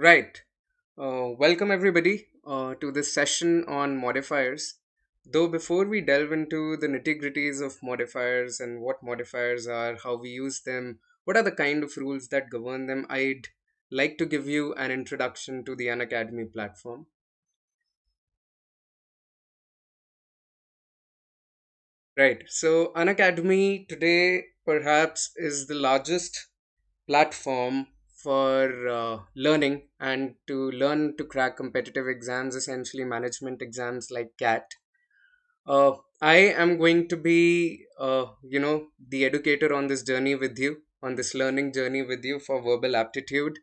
Right. Welcome everybody to this session on modifiers. Though before we delve into the nitty-gritties of modifiers and what modifiers are, how we use them, what are the kind of rules that govern them, I'd like to give you an introduction to the Unacademy platform. Right. So Unacademy today perhaps is the largest platform for learning and to learn to crack competitive exams, essentially management exams like CAT. I am going to be, the educator on this journey with you, on this learning journey with you for verbal aptitude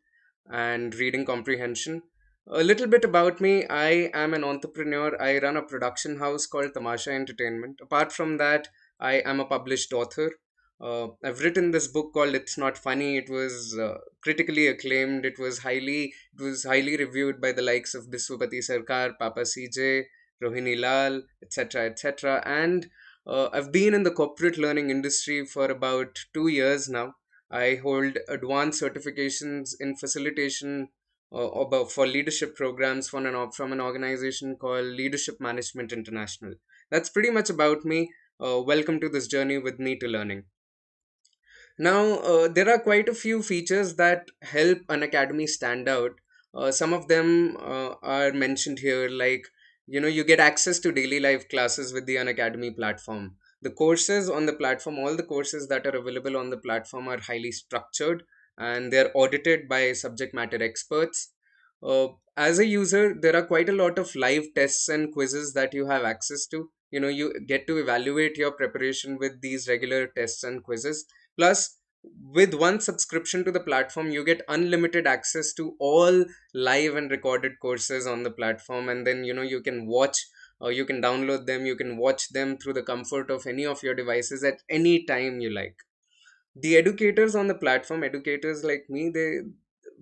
and reading comprehension. A little bit about me: I am an entrepreneur. I run a production house called Tamasha Entertainment. Apart from that, I am a published author. I've written this book called It's Not Funny. It was critically acclaimed. It was highly reviewed by the likes of Biswapati Sarkar, Papa CJ, Rohini Lal, etc., etc. And I've been in the corporate learning industry for about 2 years now. I hold advanced certifications in facilitation for leadership programs from an organization called Leadership Management International. That's pretty much about me. Welcome to this journey with me to learning. Now, there are quite a few features that help an academy stand out. Some of them are mentioned here, like, you get access to daily life classes with the Unacademy platform. The courses on the platform, all the courses that are available on the platform are highly structured and they're audited by subject matter experts. As a user, there are quite a lot of live tests and quizzes that you have access to. You get to evaluate your preparation with these regular tests and quizzes. Plus, with one subscription to the platform, you get unlimited access to all live and recorded courses on the platform, and then you can watch or you can download them, you can watch them through the comfort of any of your devices at any time you like. The educators on the platform, educators like me,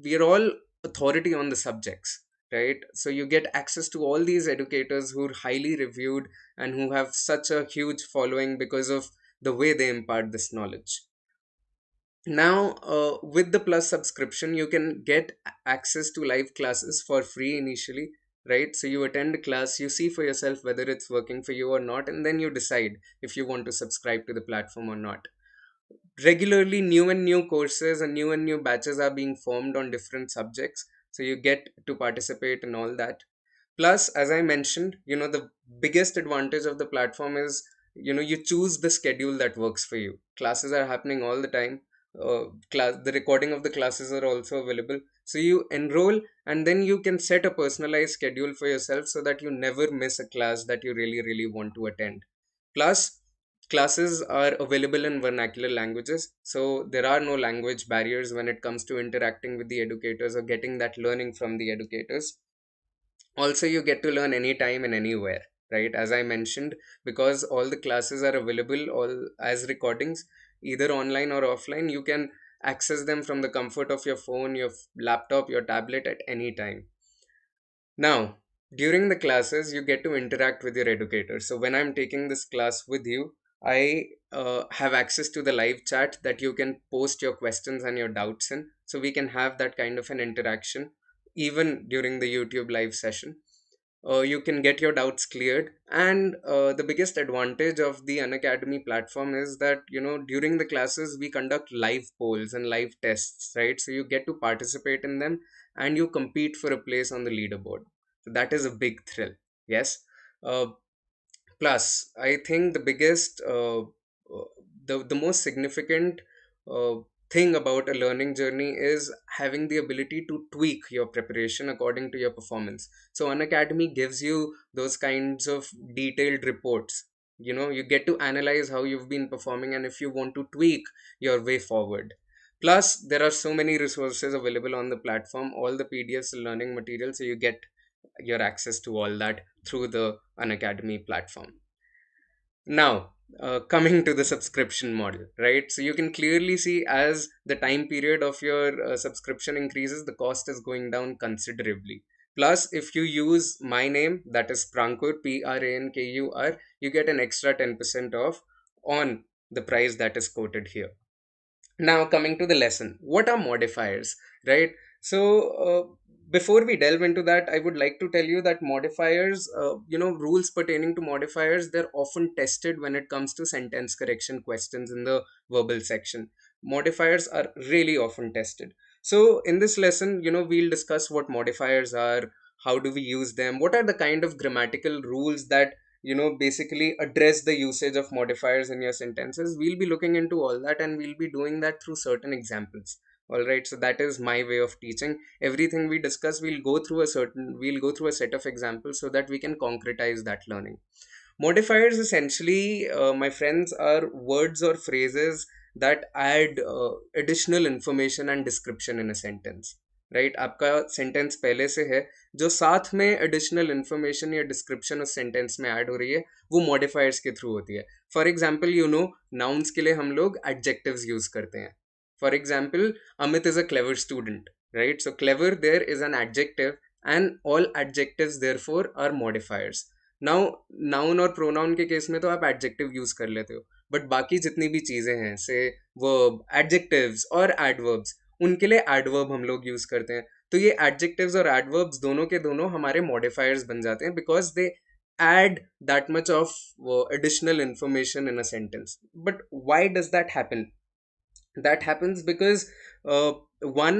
we are all authority on the subjects, right? So you get access to all these educators who are highly reviewed and who have such a huge following because of the way they impart this knowledge. Now, with the plus subscription, you can get access to live classes for free initially, right? So you attend a class, you see for yourself whether it's working for you or not, and then you decide if you want to subscribe to the platform or not. Regularly, new courses and new batches are being formed on different subjects, so you get to participate in all that. Plus, as I mentioned, the biggest advantage of the platform is you choose the schedule that works for you. Classes are happening all the time. The recording of the classes are also available, so you enroll and then you can set a personalized schedule for yourself so that you never miss a class that you really want to attend. Plus, classes are available in vernacular languages, so there are no language barriers when it comes to interacting with the educators or getting that learning from the educators. Also, you get to learn anytime and anywhere, right? As I mentioned, because all the classes are available all as recordings, either online or offline, you can access them from the comfort of your phone, your laptop, your tablet at any time. Now, during the classes, you get to interact with your educator. So when I'm taking this class with you, I have access to the live chat that you can post your questions and your doubts in. So we can have that kind of an interaction even during the YouTube live session. You can get your doubts cleared, and the biggest advantage of the Unacademy platform is that during the classes we conduct live polls and live tests, right? So you get to participate in them and you compete for a place on the leaderboard. So that is a big thrill. Yes. uh, Plus, I think the most significant uh, thing about a learning journey is having the ability to tweak your preparation according to your performance. So, An Academy gives you those kinds of detailed reports. You get to analyze how you've been performing and if you want to tweak your way forward. Plus, there are so many resources available on the platform, all the PDFs and learning material, so you get your access to all that through the Unacademy platform. Now, coming to the subscription model, right? So you can clearly see as the time period of your subscription increases, the cost is going down considerably. Plus, if you use my name, that is Prankur, Prankur, you get an extra 10% off on the price that is quoted here. Now, coming to the lesson, what are modifiers, right? So, before we delve into that, I would like to tell you that modifiers, rules pertaining to modifiers, they're often tested when it comes to sentence correction questions in the verbal section. Modifiers are really often tested. So in this lesson, we'll discuss what modifiers are, how do we use them, what are the kind of grammatical rules that basically address the usage of modifiers in your sentences. We'll be looking into all that, and we'll be doing that through certain examples. All right, so that is my way of teaching. Everything we discuss, we'll go through a set of examples so that we can concretize that learning. Modifiers essentially, my friends, are words or phrases that add additional information and description in a sentence. Right, आपका sentence पहले से है, जो साथ में additional information या description उस sentence में ऐड हो रही है, वो मॉडिफायर्स के थ्रू होती है. फॉर एग्जाम्पल, नाउन्स के लिए हम लोग एडजेक्टिव्स यूज करते हैं. For example, Amit is a clever student, right? So clever there is an adjective, and all adjectives therefore are modifiers. Now noun और pronoun के केस में तो आप adjective use कर लेते हो, but बाकी जितनी भी चीजें हैं, say verb, adjectives और adverbs, उनके लिए adverb हम लोग use करते हैं. तो ये adjectives और adverbs दोनों के दोनों हमारे modifiers बन जाते हैं, because they add that much of additional information in a sentence. But why does that happen? That happens because one,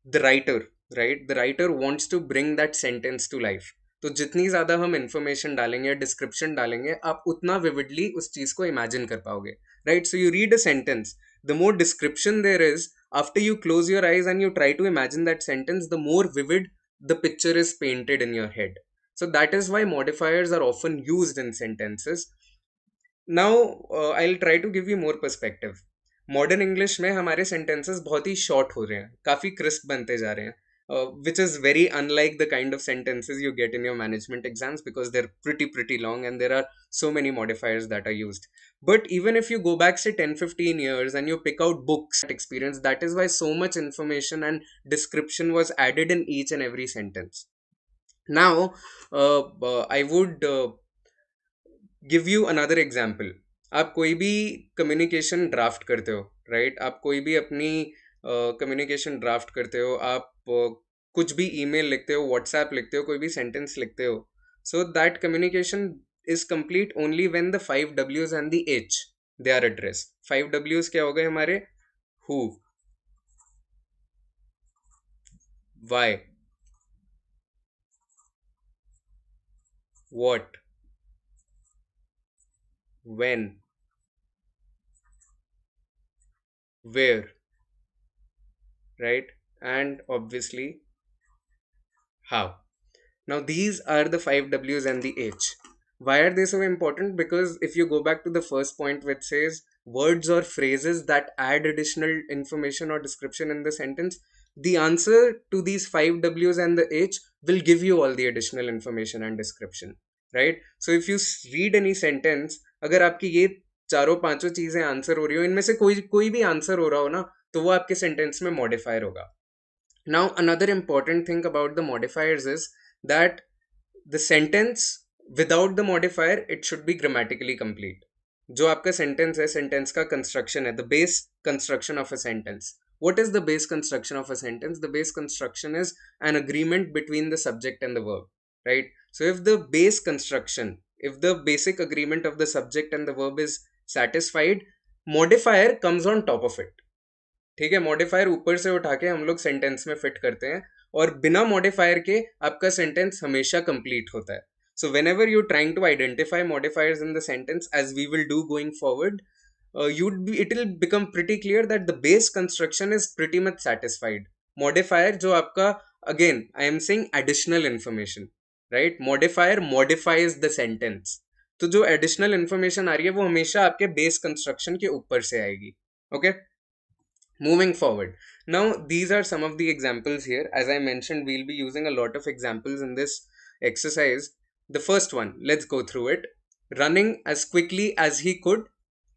the writer, right, the writer wants to bring that sentence to life. तो जितनी ज़्यादा हम information डालेंगे, description डालेंगे, आप उतना vividly उस चीज़ को इमेजिन कर पाओगे. Right, so you read a sentence, the more description there is, after you close your eyes and you try to imagine that sentence, the more vivid the picture is painted in your head. So that is why modifiers are often used in sentences. Now I'll try to give you more perspective. Modern English में हमारे sentences बहुत ही short हो रहे हैं, काफ़ी crisp बनते जा रहे हैं, which is very unlike the kind of sentences you get in your management exams, because they're pretty long and there are so many modifiers that are used. But even if you go back, say 10-15 years, and you pick out books experience, that is why so much information and description was added in each and every sentence. Now I would give you another example. आप कोई भी communication draft करते हो, right, आप कोई भी अपनी communication draft करते हो, आप कुछ भी ईमेल लिखते हो, व्हाट्सएप लिखते हो, कोई भी सेंटेंस लिखते हो. So that communication is complete only when the 5 W's and the H they are address. 5 W's क्या हो गए हमारे? Who, why, what, when, where, right, and obviously how. Now these are the 5 W's and the H. Why are they so important? Because if you go back to the first point, which says words or phrases that add additional information or description in the sentence, the answer to these 5 W's and the H will give you all the additional information and description, right? So if you read any sentence, अगर आपकी ये चारों पांचों चीजें answer हो रही हो, इनमें से कोई कोई भी आंसर हो रहा हो ना, तो वो आपके सेंटेंस में मॉडिफायर होगा. Now another important thing about the modifiers is that the sentence without the modifier, it should be grammatically complete. जो आपका सेंटेंस है, सेंटेंस का कंस्ट्रक्शन है, the base construction of a sentence. What is the base construction of a sentence? The base construction is an agreement between the subject and the verb, right? So if the base construction, if the basic agreement of the subject and the verb is satisfied, modifier comes on top of it. ठीक है, modifier ऊपर से उठा के हम लोग sentence में fit करते हैं, और बिना मॉडिफायर के आपका सेंटेंस हमेशा कंप्लीट होता है. So whenever you're trying to identify modifiers in the sentence, as we will do going forward, it will become pretty clear that the base construction is pretty much satisfied. Modifier जो आपका, again I am saying additional information, right? Modifier modifies the sentence. तो जो additional information आ रही है वो हमेशा आपके base construction के ऊपर से आएगी. Okay? Moving forward. Now these are some of the examples here. As I mentioned, we'll be using a lot of examples in this exercise. The first one, let's go through it. Running as quickly as he could,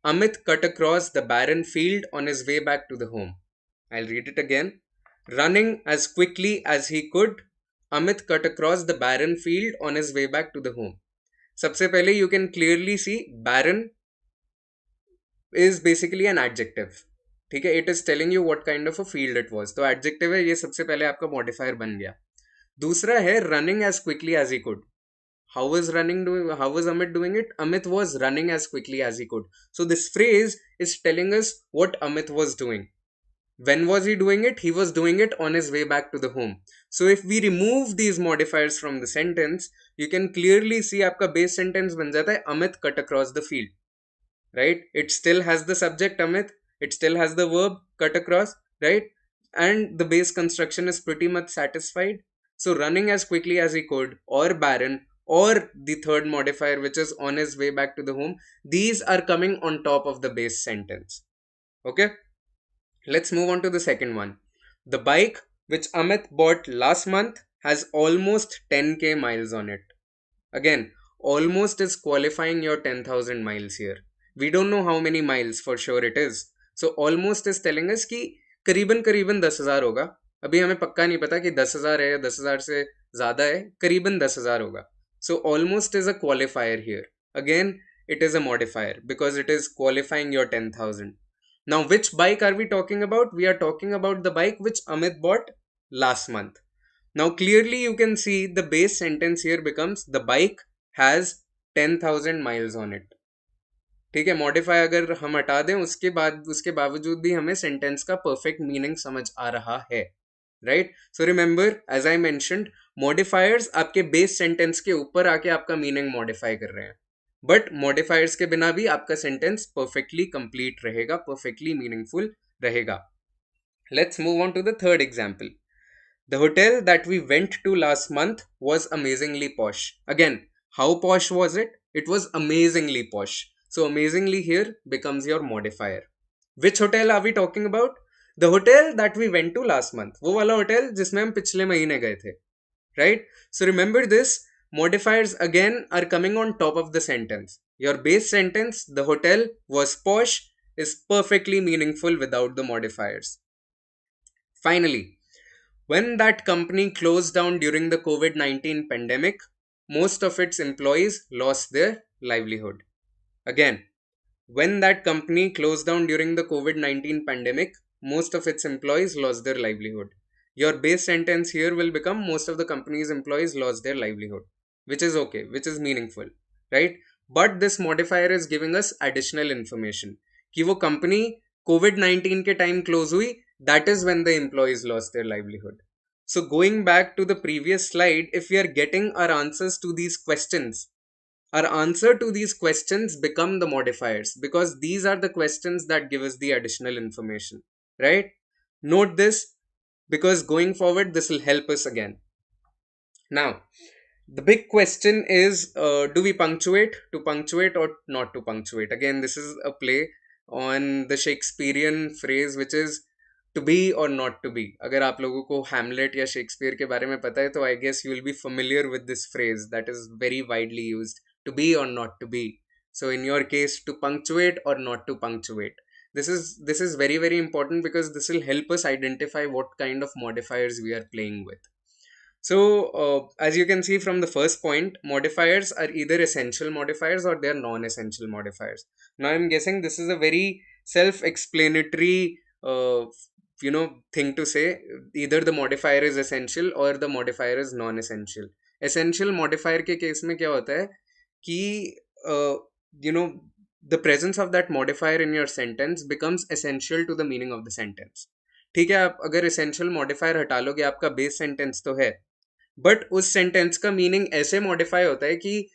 Amit cut across the barren field on his way back to the home. I'll read it again. Running as quickly as he could, Amit cut across the barren field on his way back to the home. सबसे पहले you can clearly see barren is basically an adjective. ठीक है, it is telling you what kind of a field it was, तो adjective है, ये सबसे पहले आपका मॉडिफायर बन गया. दूसरा है running as quickly as he could. How was Amit doing it? Amit was running as quickly as he could. So this phrase is telling us what Amit was doing. When was he doing it? He was doing it on his way back to the home. So if we remove these modifiers from the sentence, you can clearly see आपका base sentence बन जाता है Amit cut across the field. Right? It still has the subject Amit, it still has the verb cut across, right? And the base construction is pretty much satisfied. So running as quickly as he could, or Baron, or the third modifier which is on his way back to the home, these are coming on top of the base sentence. Okay, let's move on to the second one. The bike which Amit bought last month has almost 10k miles on it. Again, almost is qualifying your 10,000 miles here. We don't know how many miles for sure it is. So almost is telling us कि करीबन करीबन 10,000 होगा. अभी हमें पक्का नहीं पता कि 10,000 है या 10,000 से ज़्यादा है. करीबन 10,000 होगा. So almost is a qualifier here. Again, it is a modifier because it is qualifying your 10,000. Now, which bike are we talking about? We are talking about the bike which Amit bought last month. Now clearly you can see the base sentence here becomes the bike has 10,000 miles on it. ठीक है, modify अगर हम हटा दें उसके बावजूद भी हमें सेंटेंस का परफेक्ट मीनिंग समझ आ रहा है. Right? So remember, as I mentioned, modifiers आपके बेस सेंटेंस के ऊपर आके आपका मीनिंग मॉडिफाई कर रहे हैं, बट मॉडिफायर्स के बिना भी आपका सेंटेंस परफेक्टली कंप्लीट रहेगा, परफेक्टली मीनिंगफुल रहेगा. Let's move on to the third example. The hotel that we went to last month was amazingly posh. Again, how posh was it? It was amazingly posh. So amazingly here becomes your modifier. Which hotel are we talking about? The hotel that we went to last month. वो वाला hotel जिसमें हम पिछले महीने गए थे. Right? So remember this. Modifiers again are coming on top of the sentence. Your base sentence, the hotel was posh, is perfectly meaningful without the modifiers. Finally, when that company closed down during the COVID-19 pandemic, most of its employees lost their livelihood. Again, when that company closed down during the COVID-19 pandemic, most of its employees lost their livelihood. Your base sentence here will become most of the company's employees lost their livelihood, which is okay, which is meaningful, right? But this modifier is giving us additional information. कि वो company COVID-19 के time close हुई, that is when the employees lost their livelihood. So going back to the previous slide, if we are getting our answers to these questions, our answer to these questions become the modifiers because these are the questions that give us the additional information, right? Note this because going forward, this will help us again. Now, the big question is, do we punctuate, to punctuate or not to punctuate? Again, this is a play on the Shakespearean phrase which is to be or not to be. अगर आप लोगों को Hamlet या Shakespeare के बारे में पता है तो I guess you will be familiar with this phrase that is very widely used, to be or not to be. So in your case, to punctuate or not to punctuate. This is very, very important because this will help us identify what kind of modifiers we are playing with. So as you can see from the first point, modifiers are either essential modifiers or they are non-essential modifiers. Now I'm guessing this is a very self-explanatory thing to say. Either the modifier is essential or the modifier is non-essential. Essential modifier के case में क्या होता है कि the presence of that modifier in your sentence becomes essential to the meaning of the sentence. ठीक है, आप अगर essential modifier हटा लोगे, आपका base sentence तो है, बट उस सेंटेंस का मीनिंग ऐसे मॉडिफाई होता है कि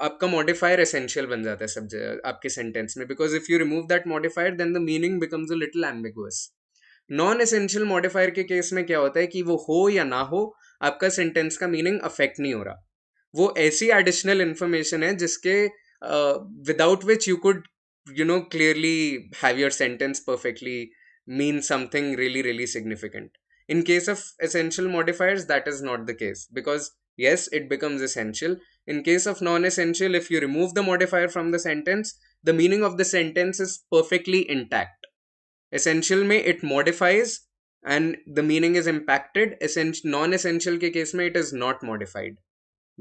आपका मॉडिफायर एसेंशियल बन जाता है सब आपके सेंटेंस में, because if you remove that modifier then the meaning becomes a little ambiguous. Non essential modifier के केस में क्या होता है कि वो हो या ना हो, आपका सेंटेंस का मीनिंग अफेक्ट नहीं हो रहा. वो ऐसी एडिशनल इंफॉर्मेशन है जिसके without which you could clearly have your sentence perfectly mean something really really significant. In case of essential modifiers, that is not the case because yes, it becomes essential. In case of non-essential, if you remove the modifier from the sentence, the meaning of the sentence is perfectly intact. Essential में it modifies and the meaning is impacted. Non-essential के case में it is not modified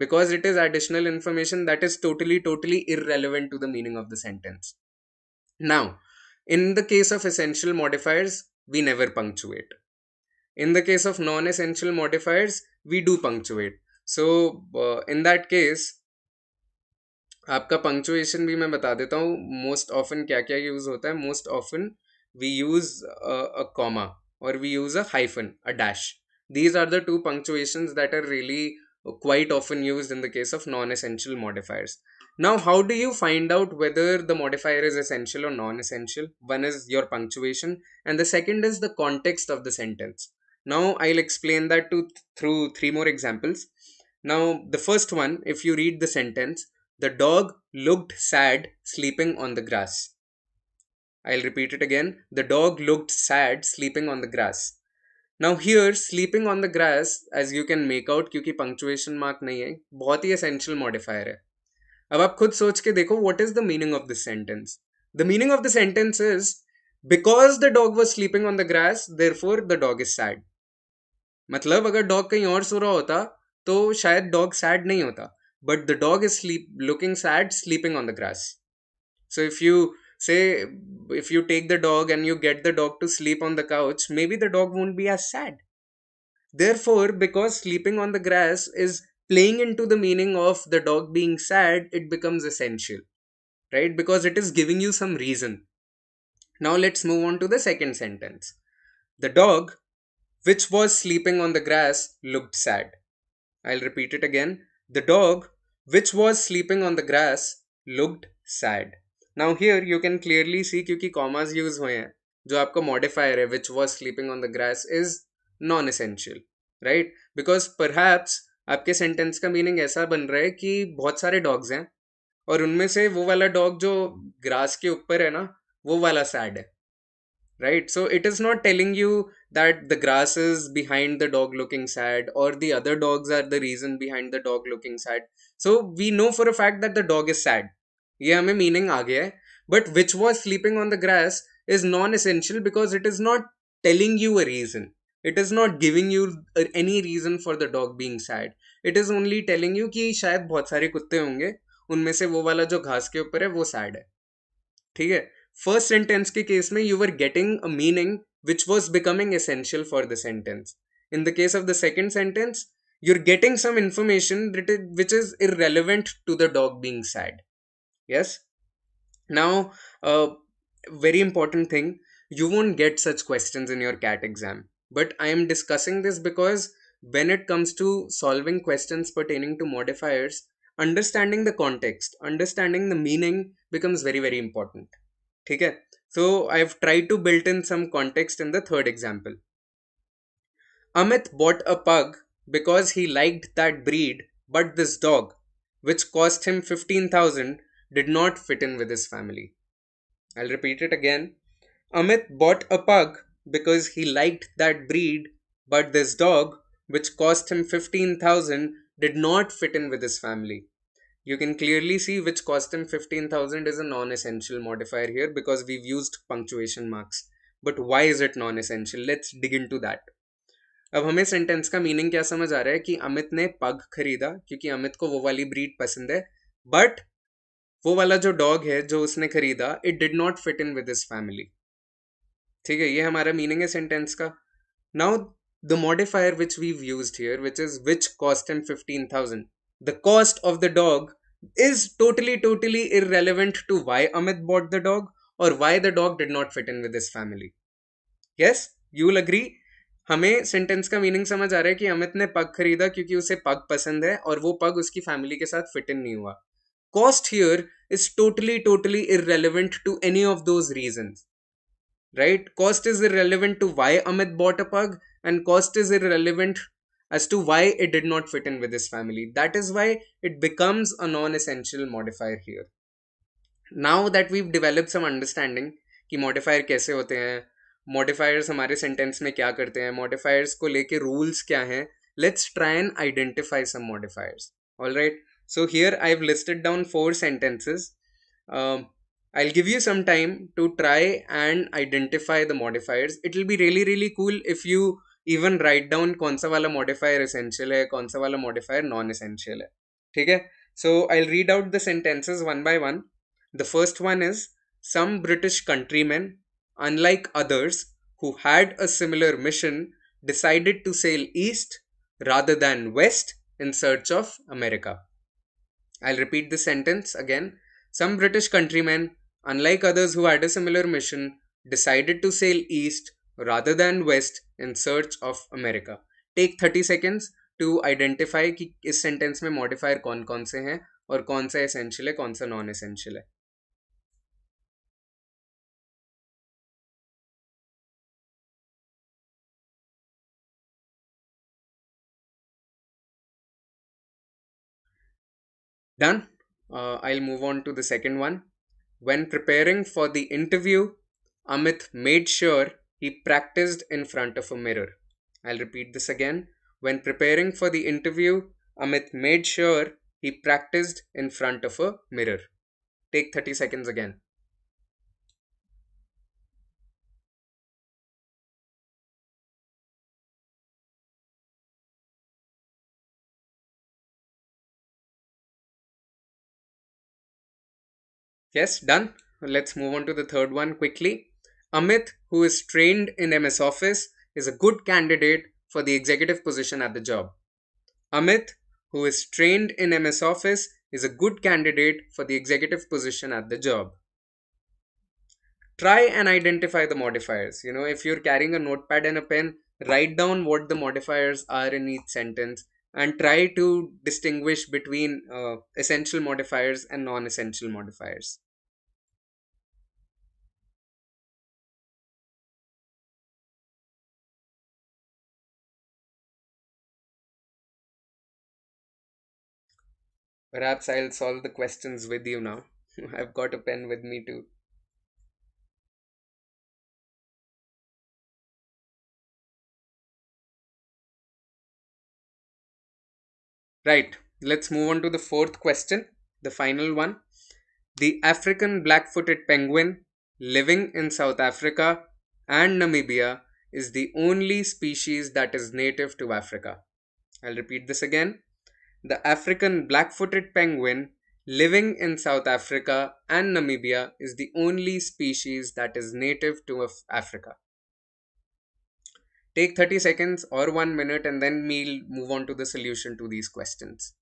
because it is additional information that is totally irrelevant to the meaning of the sentence. Now, in the case of essential modifiers, we never punctuate. In the case of non-essential modifiers, we do punctuate. So in that case, आपका punctuation भी मैं बता देता हूँ. Most often क्या क्या use होता है. Most often we use a comma और we use a hyphen, a dash. These are the two punctuations that are really quite often used in the case of non-essential modifiers. Now, how do you find out whether the modifier is essential or non-essential? One is your punctuation, and the second is the context of the sentence. Now, I'll explain that through three more examples. Now, the first one, if you read the sentence, the dog looked sad sleeping on the grass. I'll repeat it again. The dog looked sad sleeping on the grass. Now here, sleeping on the grass, as you can make out, क्योंकि punctuation mark नहीं है, बहुत ही essential modifier है. अब आप खुद सोच के देखो, what is the meaning of this sentence? The meaning of the sentence is, because the dog was sleeping on the grass, therefore the dog is sad. मतलब अगर डॉग कहीं और सो रहा होता तो शायद डॉग सैड नहीं होता, but the dog is sleep looking sad sleeping on the grass. So if you take the dog and you get the dog to sleep on the couch, maybe the dog won't be as sad. Therefore, because sleeping on the grass is playing into the meaning of the dog being sad, it becomes essential, right? Because it is giving you some reason. Now let's move on to the second sentence. The dog, which was sleeping on the grass, looked sad. I'll repeat it again. The dog, which was sleeping on the grass, looked sad. Now here you can clearly see, क्योंकि commas use हुए हैं, जो आपका modifier है which was sleeping on the grass is non-essential, right? Because perhaps आपके sentence का meaning ऐसा बन रहा है कि बहुत सारे dogs हैं और उनमें से वो वाला dog जो grass के ऊपर है ना, वो वाला sad है, right? So it is not telling you that the grass is behind the dog looking sad or the other dogs are the reason behind the dog looking sad. So we know for a fact that the dog is sad. ये हमें meaning आ गया है. But which was sleeping on the grass is non-essential because it is not telling you a reason. It is not giving you any reason for the dog being sad. It is only telling you कि शायद बहुत सारे कुत्ते होंगे, उनमें से वो वाला जो घास के ऊपर है वो sad है. ठीक है. फर्स्ट सेंटेंस के केस में you were getting a meaning which was becoming essential for the sentence. In the case of the second sentence, you're getting some information which is irrelevant to the dog being sad. Yes. Now, very important thing, you won't get such questions in your CAT exam, but I am discussing this because when it comes to solving questions pertaining to modifiers, understanding the context, understanding the meaning becomes very very important. ठीक है. So I've tried to build in some context in the third example. Amit bought a pug because he liked that breed, but this dog, which cost him 15,000, did not fit in with his family. I'll repeat it again. Amit bought a pug because he liked that breed, but this dog, which cost him 15,000, did not fit in with his family. You can clearly see which cost him 15,000 is a non-essential modifier here because we've used punctuation marks. But why is it non-essential? Let's dig into that. अब हमें sentence का मीनिंग क्या समझ आ रहा है कि अमित ने पग खरीदा क्योंकि अमित को वो वाली ब्रीड पसंद है, बट वो वाला जो डॉग है जो उसने खरीदा, it did not fit in with his family. ठीक है, ये हमारा मीनिंग है सेंटेंस का. Now the modifier which we've used here, which is which cost him 15,000, the cost of the dog is totally irrelevant to why Amit bought the dog or why the dog did not fit in with his family. Yes, you will agree. हमें sentence का meaning समझ आ रहा है कि अमित ने पग खरीदा क्योंकि उसे पग पसंद है और वो पग उसकी फैमिली के साथ फिट इन नहीं हुआ. Cost here is totally irrelevant to any of those reasons, right? Cost is irrelevant to why Amit bought a pug, and cost is irrelevant as to why it did not fit in with his family. That is why it becomes a non-essential modifier here. Now that we've developed some understanding कि modifier कैसे होते हैं, modifiers हमारे sentence में क्या करते हैं, modifiers को लेके rules क्या हैं, let's try and identify some modifiers. Alright, so here I've listed down 4 sentences. I'll give you some time to try and identify the modifiers. It will be really cool if you even write down कौन सा वाला modifier essential है, कौन सा वाला modifier non-essential है. ठीक है. So I'll read out the sentences one by one. The first one is, some British countrymen, unlike others who had a similar mission, decided to sail east rather than west in search of America. I'll repeat the sentence again. Some British countrymen, unlike others who had a similar mission, decided to sail east rather than west in search of America. Take 30 seconds to identify कि इस sentence में modifier कौन कौन से हैं और कौन सा essential है कौन सा non essential है. Done. I'll move on to the second one. When preparing for the interview, Amit made sure he practiced in front of a mirror. I'll repeat this again. When preparing for the interview, Amit made sure he practiced in front of a mirror. Take 30 seconds again. Yes, done. Let's move on to the third one quickly. Amit, who is trained in MS Office, is a good candidate for the executive position at the job. Amit, who is trained in MS Office, is a good candidate for the executive position at the job. Try and identify the modifiers. If you're carrying a notepad and a pen, write down what the modifiers are in each sentence and try to distinguish between essential modifiers and non essential modifiers. Perhaps I'll solve the questions with you now. I've got a pen with me too. Right, let's move on to the fourth question, the final one. The African black footed penguin living in South Africa and Namibia is the only species that is native to Africa. I'll repeat this again. The African black footed penguin living in South Africa and Namibia is the only species that is native to Africa. Take 30 seconds or 1 minute and then we'll move on to the solution to these questions.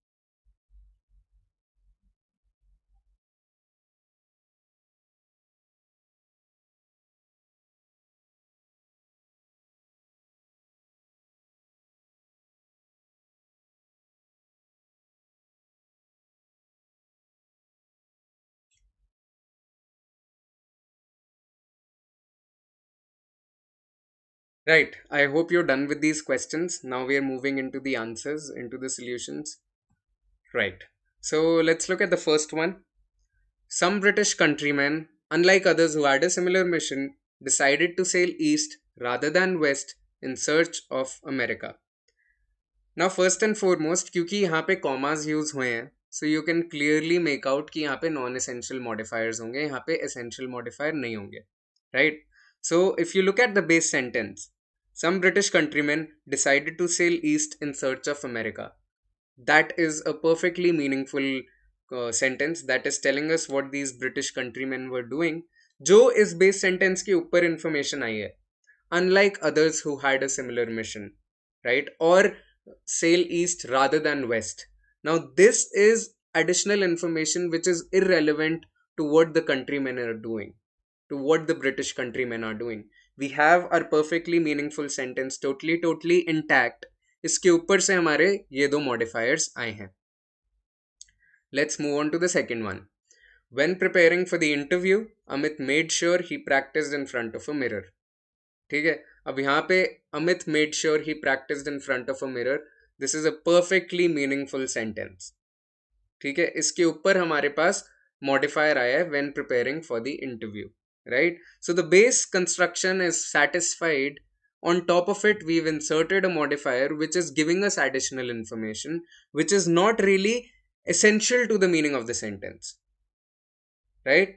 Right, I hope you're done with these questions. Now we are moving into the answers, into the solutions. Right, so let's look at the first one. Some British countrymen, unlike others who had a similar mission, decided to sail east rather than west in search of America. Now first and foremost, क्योंकि यहाँ पे commas use हुए हैं, so you can clearly make out कि यहाँ पे non-essential modifiers होंगे, यहाँ पे essential modifier नहीं होंगे, right? So if you look at the base sentence, some British countrymen decided to sail east in search of America. That is a perfectly meaningful sentence that is telling us what these British countrymen were doing. जो इस base sentence के ऊपर information आई है, unlike others who had a similar mission, right? Or sail east rather than west. Now, this is additional information which is irrelevant to what the countrymen are doing, to what the British countrymen are doing. We have our perfectly meaningful sentence totally intact. इसके ऊपर से हमारे ये दो modifiers आए हैं. Let's move on to the second one. When preparing for the interview, Amit made sure he practiced in front of a mirror. ठीक है, अब यहाँ पे Amit made sure he practised in front of a mirror. This is a perfectly meaningful sentence. ठीक है, इसके ऊपर हमारे पास मॉडिफायर आया है when preparing for the interview, right? So the base construction is satisfied. On top of it, we've inserted a modifier which is giving us additional information which is not really essential to the meaning of the sentence, right?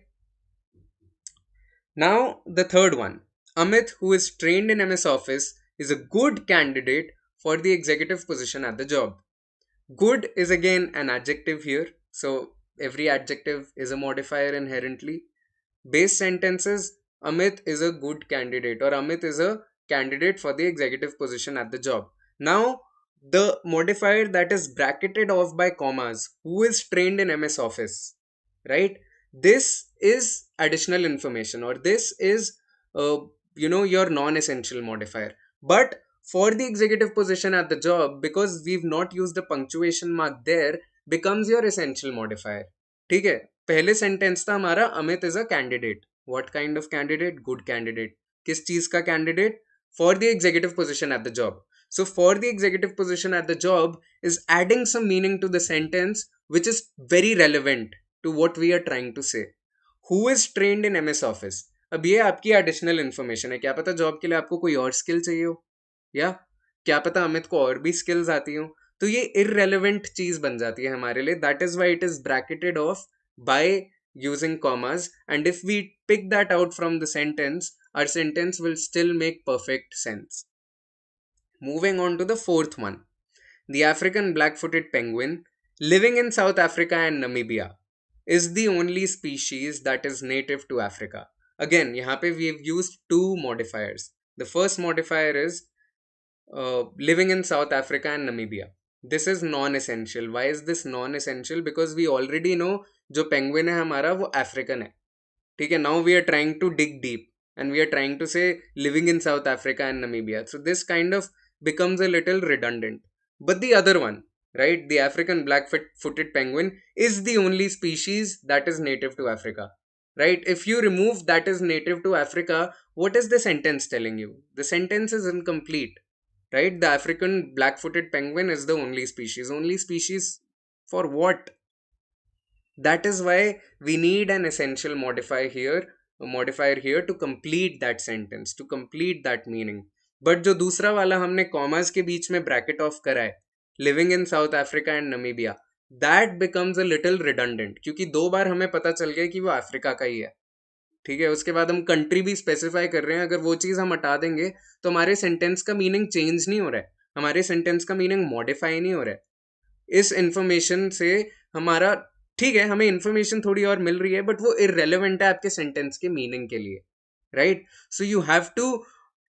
Now, the third one. Amit, who is trained in MS Office, is a good candidate for the executive position at the job. Good is again an adjective here. So, every adjective is a modifier inherently. Base sentences, Amit is a good candidate or Amit is a candidate for the executive position at the job. Now, the modifier that is bracketed off by commas, who is trained in MS Office, right? This is additional information, or this is, uh, your non-essential modifier. But for the executive position at the job, because we've not used the punctuation mark there, becomes your essential modifier. ठीक है, पहले sentence था हमारा Amit is a candidate. What kind of candidate? Good candidate. किस चीज का candidate? For the executive position at the job. So for the executive position at the job is adding some meaning to the sentence which is very relevant to what we are trying to say. Who is trained in MS Office? अब ये आपकी additional information है. क्या पता job के लिए आपको कोई और स्किल चाहिए हो, या क्या पता अमित को और भी स्किल्स आती हो. तो ये इररेलेवेंट चीज बन जाती है हमारे लिए. That is why it is bracketed off by using commas, and if we pick that out from the sentence, our sentence will still make perfect sense. Moving on to the fourth one. The African black-footed penguin, living in South Africa and Namibia, is the only species that is native to Africa. Again, यहाँ पे we have used two modifiers. The first modifier is living in South Africa and Namibia. This is non-essential. Why is this non-essential? Because we already know जो penguin है हमारा वो African है. ठीक है, now we are trying to dig deep and we are trying to say living in South Africa and Namibia. So this kind of becomes a little redundant. But the other one, right, the African black-footed penguin is the only species that is native to Africa. Right? If you remove that is native to Africa, what is the sentence telling you? The sentence is incomplete. Right? The African black-footed penguin is the only species. Only species for what? That is why we need an essential modifier here to complete that sentence, to complete that meaning. But जो दूसरा वाला हमने commerce के बीच में bracket of करा है, living in south Africa and Namibia, that becomes a little redundant, क्योंकि दो बार हमें पता चल गया कि वो अफ्रीका का ही है. ठीक है, उसके बाद हम कंट्री भी स्पेसिफाई कर रहे हैं. अगर वो चीज़ हम हटा देंगे तो हमारे सेंटेंस का मीनिंग चेंज नहीं हो रहा है, हमारे सेंटेंस का मीनिंग मॉडिफाई नहीं हो रहा है. इस इंफॉर्मेशन से हमारा, ठीक है, हमें इंफॉर्मेशन थोड़ी और मिल रही है, बट वो इररेलेवेंट है आपके सेंटेंस के मीनिंग के लिए. Right? So you have to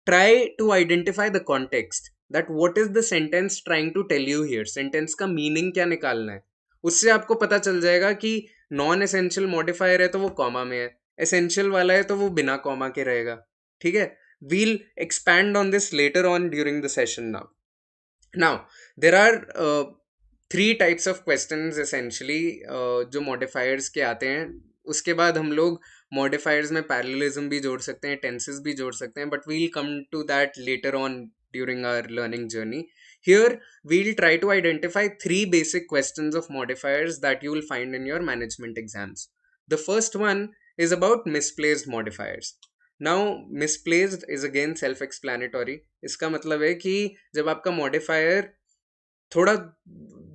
try to identify the context, that what is the sentence trying to tell you here. Sentence का मीनिंग क्या निकालना है, उससे आपको पता चल जाएगा कि नॉन एसेंशियल मॉडिफायर है तो वो कॉमा में है, एसेंशियल वाला है तो वो बिना कॉमा के रहेगा. ठीक है, we'll expand on this later on during the session. Now there are three types of questions essentially जो मॉडिफायर्स के आते हैं. उसके बाद हम लोग मॉडिफायर्स में पैरेललिज्म भी जोड़ सकते हैं, टेंसेस भी जोड़ सकते हैं, but we'll come to that later on during our learning journey. Here we'll try to identify three basic questions of modifiers that you will find in your management exams. The first one is about misplaced modifiers. Now misplaced is again self-explanatory. इसका मतलब है कि जब आपका modifier थोड़ा,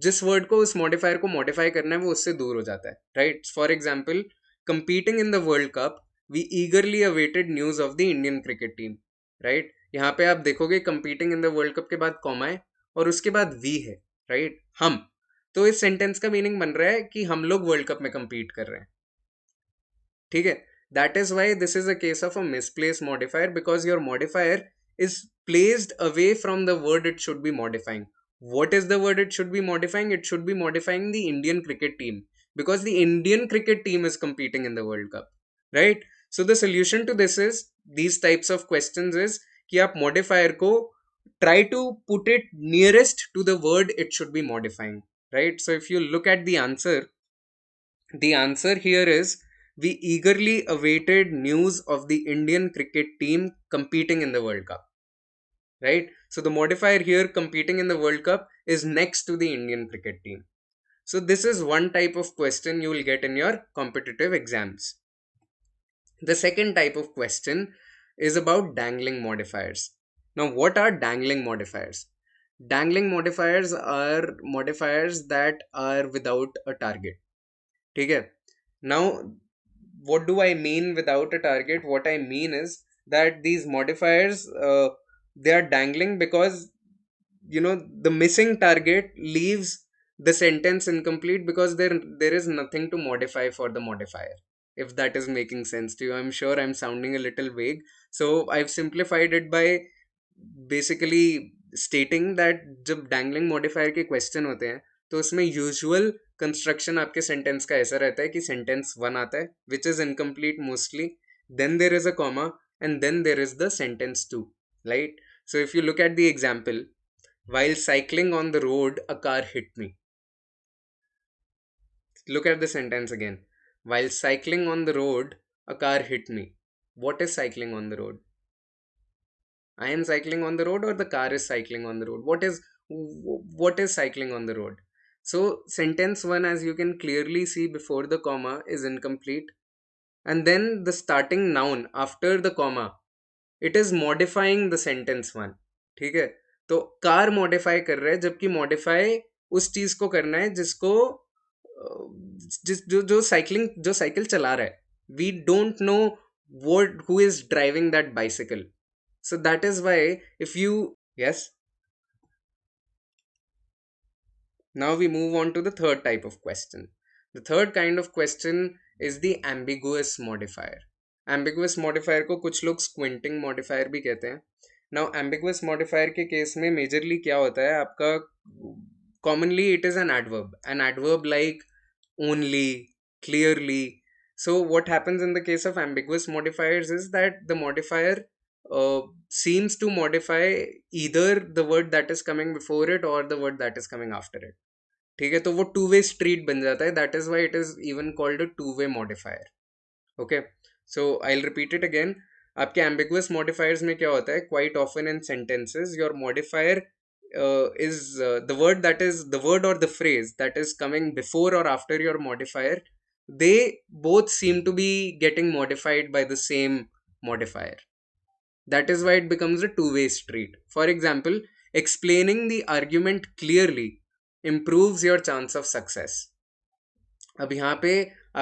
जिस word को उस मॉडिफायर को मॉडिफाई करना है वो उससे दूर हो जाता है. Right? For example, competing in the world cup, we eagerly awaited news of the Indian cricket team. Right? यहाँ पे आप देखोगे competing in the world cup के बाद कॉमा है और उसके बाद वी है. राइट? हम. तो इस सेंटेंस का मीनिंग बन रहा है कि हम लोग वर्ल्ड कप में कंपीट कर रहे हैं. ठीक है, that is why this is a case of a misplaced modifier, because your modifier is placed away from the word it should be modifying. What is the word it should be modifying? It should be modifying the Indian cricket team, because the Indian cricket team is competing in the World Cup. Right? So the solution to this is, these types of questions is कि आप modifier को try to put it nearest to the word it should be modifying. Right? So if you look at the answer here is, we eagerly awaited news of the Indian cricket team competing in the World Cup. Right? So the modifier here, competing in the World Cup, is next to the Indian cricket team. So this is one type of question you will get in your competitive exams. The second type of question is about dangling modifiers. Now, what are dangling modifiers? Dangling modifiers are modifiers that are without a target. Okay? Now, what do I mean without a target? What I mean is that these modifiers, they are dangling because the missing target leaves the sentence incomplete, because there is nothing to modify for the modifier, if that is making sense to you. I'm sure I'm sounding a little vague, so I've simplified it by basically stating that जब dangling modifier के question होते हैं तो उसमें usual construction आपके sentence का ऐसा रहता है कि सेंटेंस वन आता है which is incomplete mostly, then there is a comma, and then there is the sentence two, right? So if you look at the example, while cycling on the road, a car hit me. Look at the sentence again. While cycling on the road, a car hit me. What is cycling on the road? I am cycling on the road, or the car is cycling on the road? What is cycling on the road? So sentence one, as you can clearly see before the comma, is incomplete. And then the starting noun after the comma, it is modifying the sentence one. ठीक है? तो car modify कर रहा है, जबकि modify उस चीज को करना है जिसको जो साइकिल चला रहा है. We don't know what who is driving that bicycle. So that is why, if you, yes, now we move on to the third type of question. The third kind of question is the ambiguous modifier. Ambiguous modifier को कुछ लोग squinting modifier भी कहते हैं. Now ambiguous modifier के case में majorly क्या होता है आपका, commonly it is an adverb like only, clearly. So what happens in the case of ambiguous modifiers is that the modifier seems to modify either the word that is coming before it or the word that is coming after it. ठीक है, तो वो two way street बन जाता है. That is why it is even called a two way modifier. Okay, so I will repeat it again. आपके ambiguous modifiers में क्या होता है, quite often in sentences your modifier is the word or the phrase that is coming before or after your modifier, they both seem to be getting modified by the same modifier. That is why it becomes a two-way street. For example, explaining the argument clearly improves your chance of success. अब यहाँ पे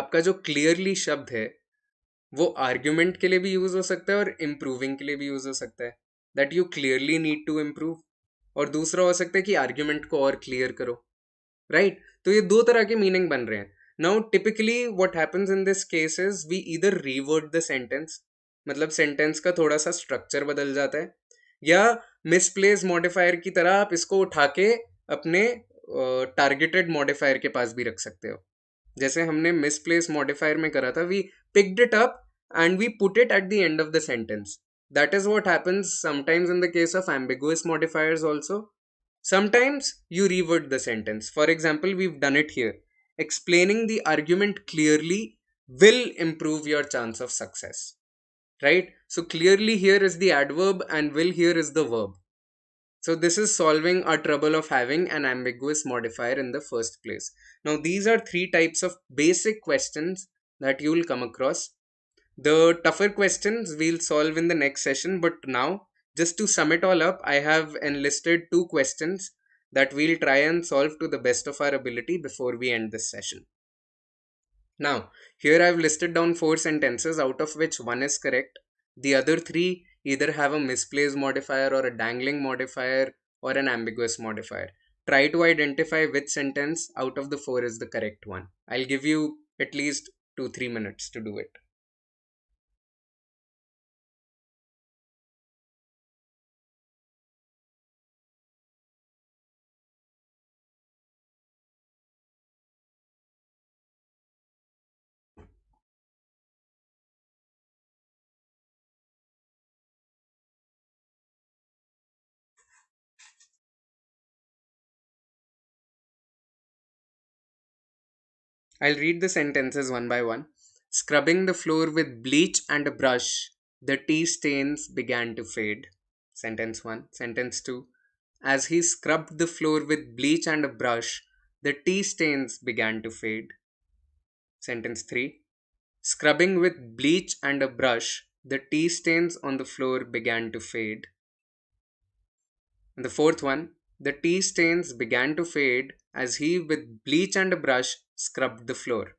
आपका जो clearly शब्द है वो argument के लिए भी यूज हो सकता है और improving के लिए भी यूज हो सकता है. That you clearly need to improve. और दूसरा हो सकता है कि argument को और clear करो. राइट? तो ये दो तरह के मीनिंग बन रहे हैं. Now typically what happens in this case is we either reword the sentence, मतलब सेंटेंस का थोड़ा सा स्ट्रक्चर बदल जाता है, या मिसप्लेस मॉडिफायर की तरह आप इसको उठा के अपने टारगेटेड मॉडिफायर के पास भी रख सकते हो. जैसे हमने मिसप्लेस मॉडिफायर में करा था, we picked it up and we put it at the end of the sentence. That is what happens sometimes in the case of ambiguous modifiers also. Sometimes you reword the sentence. For example, we've done it here. Explaining the argument clearly will improve your chance of success. Right? So clearly here is the adverb and will here is the verb. So this is solving our trouble of having an ambiguous modifier in the first place. Now these are three types of basic questions that you will come across. The tougher questions we'll solve in the next session, but now, just to sum it all up, I have enlisted two questions that we'll try and solve to the best of our ability before we end this session. Now, here I've listed down four sentences, out of which one is correct. The other three either have a misplaced modifier or a dangling modifier or an ambiguous modifier. Try to identify which sentence out of the four is the correct one. I'll give you at least 2-3 minutes to do it. I'll read the sentences one by one. Scrubbing the floor with bleach and a brush, the tea stains began to fade. Sentence 1. Sentence 2. As he scrubbed the floor with bleach and a brush, the tea stains began to fade. Sentence 3. Scrubbing with bleach and a brush, the tea stains on the floor began to fade. And the fourth one, the tea stains began to fade as he, with bleach and a brush, scrubbed the floor.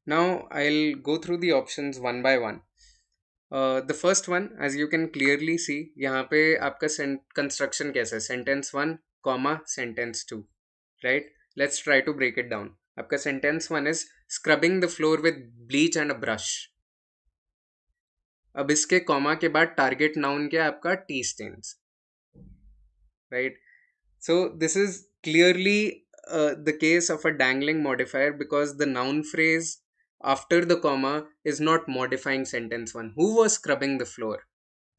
Now I'll go through the options one by one. The first one, as you can clearly see, यहाँ पे आपका construction कैसा है, sentence one comma sentence two, right? Let's try to break it down. आपका sentence one is scrubbing the floor with bleach and a brush. अब इसके comma के बाद target noun क्या है आपका, tea stains, right? So this is clearly the case of a dangling modifier, because the noun phrase after the comma is not modifying sentence one. Who was scrubbing the floor?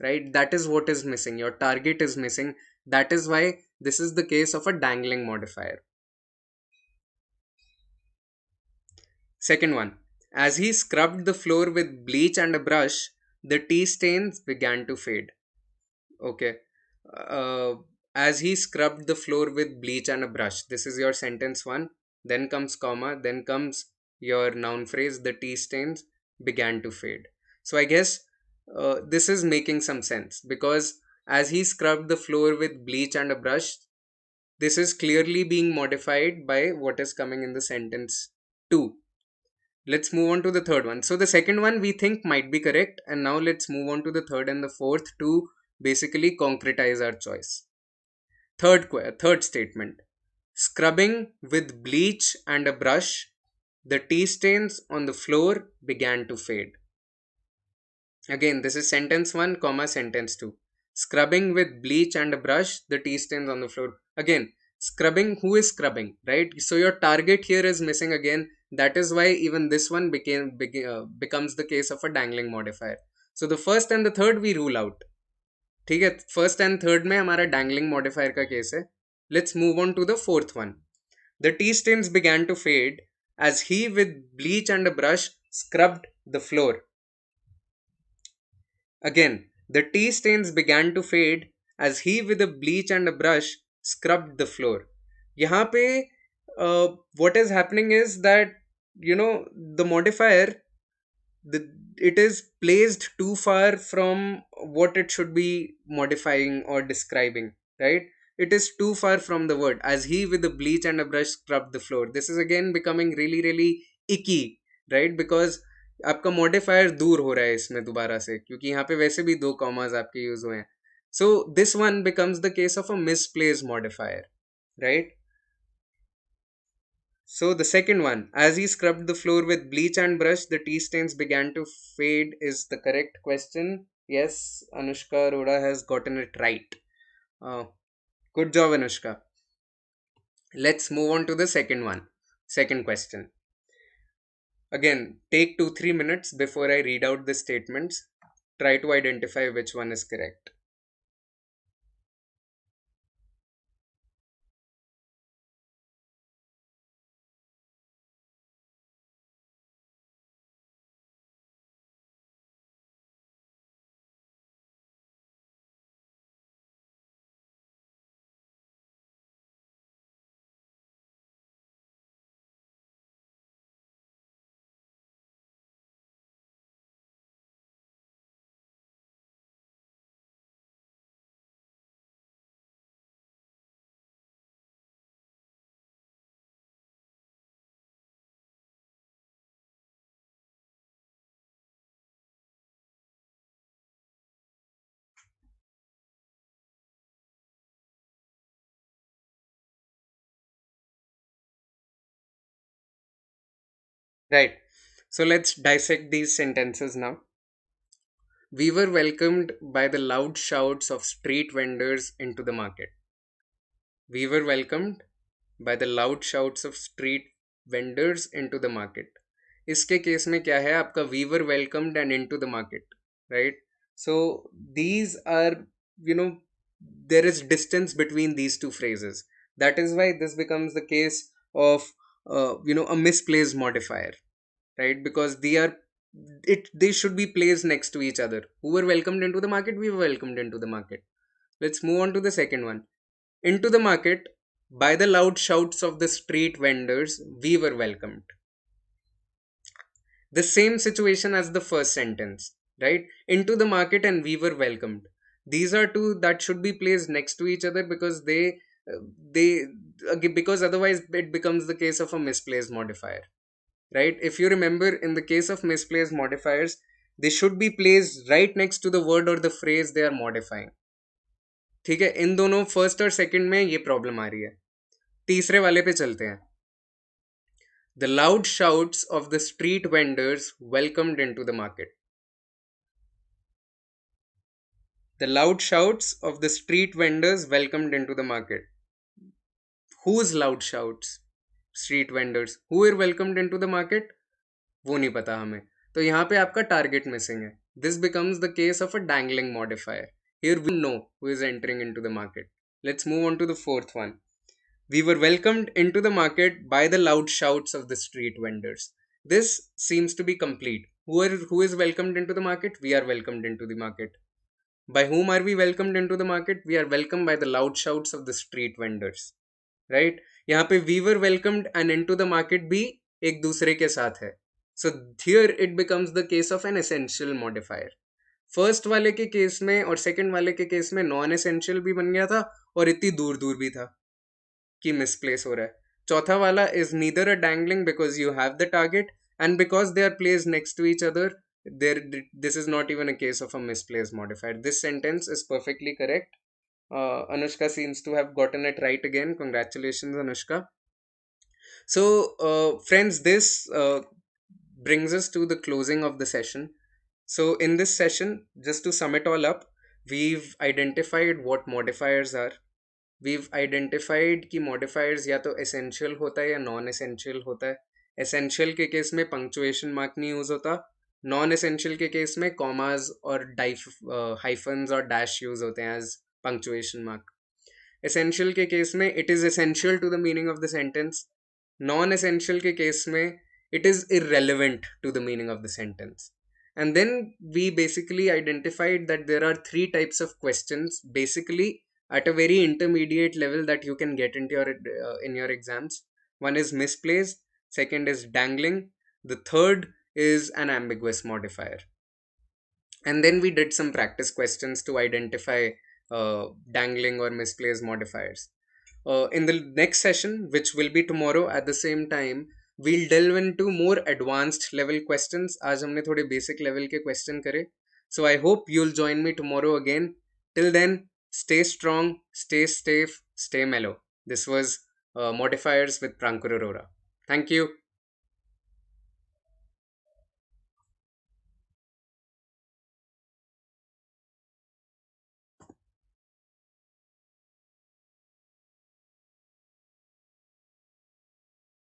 Right? That is what is missing. Your target is missing. That is why this is the case of a dangling modifier. Second one. As he scrubbed the floor with bleach and a brush, the tea stains began to fade. Okay. Uh, as he scrubbed the floor with bleach and a brush. This is your sentence one. Then comes comma. Then comes your noun phrase. The tea stains began to fade. So I guess this is making some sense, because as he scrubbed the floor with bleach and a brush, this is clearly being modified by what is coming in the sentence 2. Let's move on to the third one. So the second one we think might be correct, and now let's move on to the third and the fourth to basically concretize our choice. Third statement. Scrubbing with bleach and a brush, the tea stains on the floor began to fade. Again, this is sentence 1, comma sentence 2. Scrubbing with bleach and a brush, the tea stains on the floor. Again, scrubbing, who is scrubbing, right? So your target here is missing again. That is why even this one becomes the case of a dangling modifier. So the first and the third we rule out. ठीक है, first and third में हमारा dangling modifier का case है. Let's move on to the fourth one. The tea stains began to fade as he with bleach and a brush scrubbed the floor. Again, the tea stains began to fade as he with a bleach and a brush scrubbed the floor. यहाँ पे what is happening is that, you know, the modifier, it is placed too far from what it should be modifying or describing, right? It is too far from the word. As he with a bleach and a brush scrubbed the floor, this is again becoming really really icky, right? Because आपका modifier दूर हो रहा है इसमें दोबारा से, क्योंकि यहाँ पे वैसे भी दो कॉमास आपके यूज हुए हैं. So this one becomes the case of a misplaced modifier, right? So the second one, as he scrubbed the floor with bleach and brush, the tea stains began to fade, is the correct question. Yes, Anushka Arora has gotten it right. Uh, Good job, Anushka. Let's move on to the second one. Second question. Again, take 2-3 minutes before I read out the statements. Try to identify which one is correct. Right. So let's dissect these sentences now. We were welcomed by the loud shouts of street vendors into the market. We were welcomed by the loud shouts of street vendors into the market. इसके case में क्या है आपका, we were welcomed and into the market, right? So these are, you know, there is distance between these two phrases. That is why this becomes the case of a misplaced modifier, right? Because they should be placed next to each other. Who were welcomed into the market? We were welcomed into the market. Let's move on to the second one. Into the market, by the loud shouts of the street vendors, we were welcomed. The same situation as the first sentence, right? Into the market and we were welcomed. These are two that should be placed next to each other, because they because otherwise it becomes the case of a misplaced modifier, right? If you remember, in the case of misplaced modifiers, they should be placed right next to the word or the phrase they are modifying. ठीक है, इन दोनों first और second में ये problem आ रही है. तीसरे वाले पे चलते हैं. The loud shouts of the street vendors welcomed into the market. The loud shouts of the street vendors welcomed into the market. Whose loud shouts? Street vendors. Who were welcomed into the market? वो नहीं पता हमें. तो यहाँ पे आपका target missing है. This becomes the case of a dangling modifier. Here we know who is entering into the market. Let's move on to the fourth one. We were welcomed into the market by the loud shouts of the street vendors. This seems to be complete. Who is welcomed into the market? We are welcomed into the market. By whom are we welcomed into the market? We are welcomed by the loud shouts of the street vendors. Right? यहाँ पे we were welcomed and into the market भी एक दूसरे के साथ है. So here it becomes the case of an essential modifier. First वाले के केस में और सेकंड वाले के केस में नॉन एसेंशियल भी बन गया था और इतनी दूर दूर भी था कि मिसप्लेस हो रहा है. चौथा वाला is neither a dangling because you have the target and because they are placed next to each other. This is not even a case of a misplaced modifier. This sentence is perfectly correct. Anushka seems to have gotten it right again. Congratulations, Anushka. So, friends, this brings us to the closing of the session. So, in this session, just to sum it all up, we've identified what modifiers are. We've identified कि modifiers या तो essential होता है या non essential होता है. Essential के case में punctuation mark नहीं यूज होता. Non essential के केस में commas और hyphens और dash यूज होते हैं as punctuation mark. Essential के केस में it is essential to the meaning of the sentence. Non essential के केस में it is irrelevant to the meaning of the sentence. And then we basically identified that there are three types of questions basically at a very intermediate level that you can get into your in your exams. One is misplaced, second is dangling, the third is an ambiguous modifier. And then we did some practice questions to identify dangling or misplaced modifiers. In the next session, which will be tomorrow at the same time, we'll delve into more advanced level questions. आज हमने थोड़े basic level के question करे. So I hope you'll join me tomorrow again. Till then, stay strong, stay safe, stay mellow. This was Modifiers with Prankur Arora. Thank you.